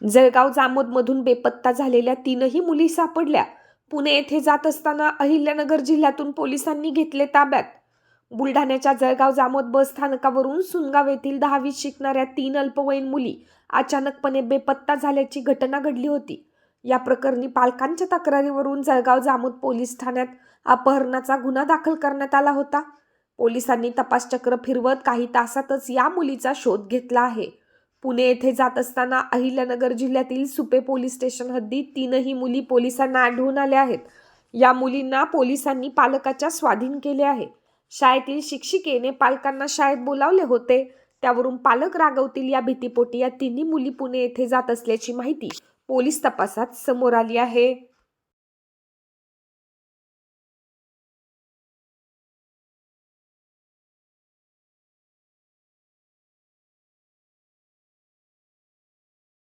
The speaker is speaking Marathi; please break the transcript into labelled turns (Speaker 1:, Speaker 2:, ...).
Speaker 1: जळगाव जामोदमधून बेपत्ता झालेल्या 3ही मुली सापडल्या. पुणे येथे जात असताना अहिल्यानगर जिल्ह्यातून पोलिसांनी घेतले ताब्यात. बुलढाण्याच्या जळगाव जामोद बस स्थानकावरून सुनगाव येथील 10वीत शिकणाऱ्या 3 अल्पवयीन मुली अचानकपणे बेपत्ता झाल्याची घटना घडली होती. या प्रकरणी पालकांच्या तक्रारीवरून जळगाव जामोद पोलीस ठाण्यात अपहरणाचा गुन्हा दाखल करण्यात आला होता. पोलिसांनी तपासचक्र फिरवत काही तासातच या मुलीचा शोध घेतला आहे. पुणे येथे जात असताना अहिल्यानगर जिल्ह्यातील सुपे पोलीस स्टेशन हद्दीत 3ही मुली पोलिसांना आढळून आल्या आहेत. या मुलींना पोलिसांनी पालकाच्या स्वाधीन केले आहे. शाळेतील शिक्षिकेने पालकांना शाळेत बोलावले होते. त्यावरून पालक रागवतील या भीतीपोटी या 3ही मुली पुणे येथे जात असल्याची माहिती पोलीस तपासात समोर आली आहे.